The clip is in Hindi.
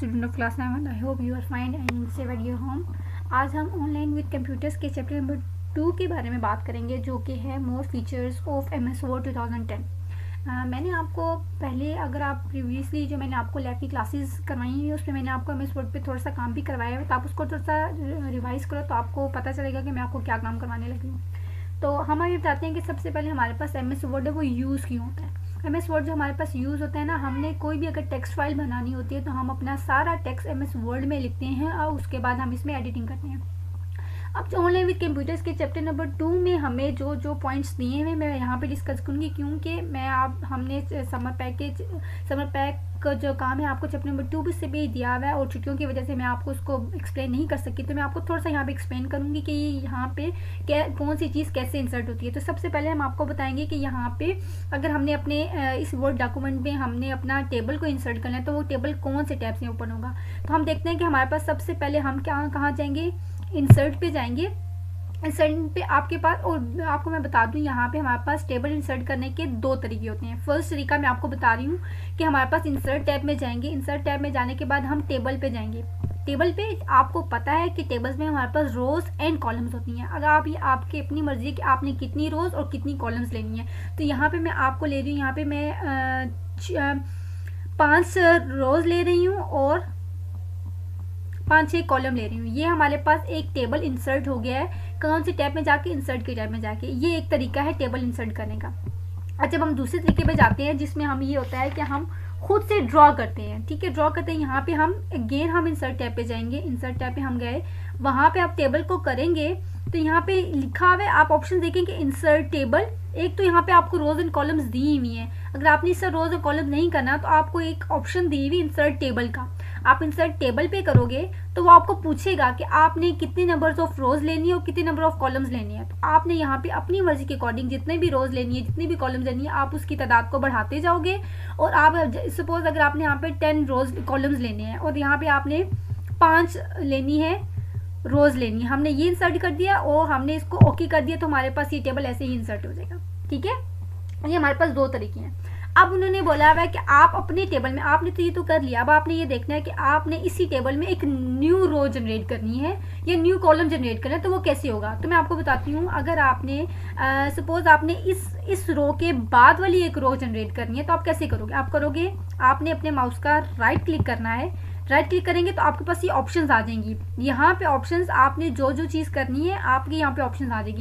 Student of class 7, I hope you are fine and safe at your home. आज हम ऑनलाइन विद कंप्यूटर्स के चैप्टर नंबर 2 के बारे में बात करेंगे, जो कि है more features of MS Word 2010। मैंने आपको पहले, अगर आप प्रीवियसली जो मैंने आपको लैब की क्लासेस करवाई है उसमें मैंने आपको MS Word पे थोड़ा सा काम भी करवाया है, तो आप उसको थोड़ा सा रिवाइज़ करो तो आपको पता चलेगा कि मैं आपको क्या काम करवाने लगी हूँ। तो हम अभी बताते हैं कि सबसे पहले हमारे पास MS Word है वो यूज़ क्यों होता है। MS Word जो हमारे पास यूज़ होता है ना, हमने कोई भी अगर टेक्स्ट फाइल बनानी होती है तो हम अपना सारा टेक्स्ट MS Word में लिखते हैं और उसके बाद हम इसमें एडिटिंग करते हैं। अब जो ऑनलाइन विद कंप्यूटर्स के चैप्टर नंबर 2 में हमें जो जो पॉइंट्स दिए हैं मैं यहाँ पे डिस्कस करूँगी, क्योंकि मैं हमने समर पैक का जो काम है आपको चैप्टर नंबर 2 से भी दिया हुआ है और छुट्टियों की वजह से मैं आपको उसको एक्सप्लेन नहीं कर सकी, तो मैं आपको थोड़ा सा यहाँ पे एक्सप्लेन करूँगी कि यहाँ पे कौन सी चीज़ कैसे इंसर्ट होती है। तो सबसे पहले हम आपको बताएंगे कि यहाँ पे अगर हमने अपने इस वर्ड डॉक्यूमेंट में हमने अपना टेबल को इंसर्ट करना है तो वो टेबल कौन से टैब से ओपन होगा। तो हम देखते हैं कि हमारे पास सबसे पहले हम कहाँ जाएंगे, इंसर्ट पे जाएंगे। इंसर्ट पे आपके पास, और आपको मैं बता दूं यहाँ पे हमारे पास टेबल इंसर्ट करने के 2 तरीके होते हैं। फर्स्ट तरीका मैं आपको बता रही हूँ कि हमारे पास इंसर्ट टैब में जाएंगे। इंसर्ट टैब में जाने के बाद हम टेबल पे जाएंगे। टेबल पे आपको पता है कि टेबल्स में हमारे पास रोज एंड कॉलम्स होती हैं। अगर आप ये आपकी अपनी मर्जी है कि आपने कितनी रोज और कितनी कॉलम्स लेनी है। तो यहाँ पे मैं आपको ले रही हूँ, यहाँ पे मैं 5 रोज ले रही हूँ और 5-6 कॉलम ले रही हूँ। ये हमारे पास एक टेबल इंसर्ट हो गया है। कौन सी टैब में जाके, इंसर्ट के टैब में जाके। ये एक तरीका है टेबल इंसर्ट करने का। अच्छा, हम दूसरे तरीके पे जाते हैं जिसमें हम ये होता है कि हम खुद से ड्रॉ करते हैं। ठीक है, ड्रॉ करते हैं। यहाँ पे हम अगेन हम इंसर्ट टैब पे जाएंगे। इंसर्ट टैब पे हम गए, वहाँ पे आप टेबल को करेंगे तो यहाँ पे लिखा हुआ है, आप ऑप्शन देखेंगे इंसर्ट टेबल। एक तो यहाँ पे आपको रोज एंड कॉलम्स दी हुई हैं। अगर आपने इससे रोज और कॉलम नहीं करना तो आपको एक ऑप्शन दी हुई इंसर्ट टेबल का। आप इंसर्ट टेबल पे करोगे तो वो आपको पूछेगा कि आपने कितने नंबर्स ऑफ रोज लेनी है और कितने नंबर ऑफ कॉलम्स लेनी है। तो आपने यहाँ पे अपनी मर्जी के अकॉर्डिंग जितने भी रोज लेनी है, जितनी भी कॉलम्स लेनी है, आप उसकी तादाद को बढ़ाते जाओगे। और आप सपोज अगर आपने यहाँ पे 10 रोज कॉलम्स लेने हैं और यहाँ पे आपने 5 लेनी है रोज लेनी है, हमने ये इंसर्ट कर दिया और हमने इसको ओके कर दिया, तो हमारे पास ये टेबल ऐसे ही इंसर्ट हो जाएगा। ठीक है, ये हमारे पास 2 तरीके हैं। अब उन्होंने बोला हुआ है कि आप अपने टेबल में, आपने तो ये तो कर लिया, अब आपने ये देखना है कि आपने इसी टेबल में एक न्यू रो जनरेट करनी है या न्यू कॉलम जनरेट करना है। तो वो कैसे होगा, तो मैं आपको बताती हूँ। अगर आपने सपोज आपने इस रो के बाद वाली एक रो जनरेट करनी है तो आप कैसे करोगे। आप करोगे, आपने अपने माउस का राइट क्लिक करना है। राइट क्लिक करेंगे तो आपके पास ये ऑप्शंस आ जाएंगी। यहाँ पे ऑप्शंस, आपने जो जो चीज़ करनी है आपकी यहाँ पे ऑप्शंस आ जाएगी।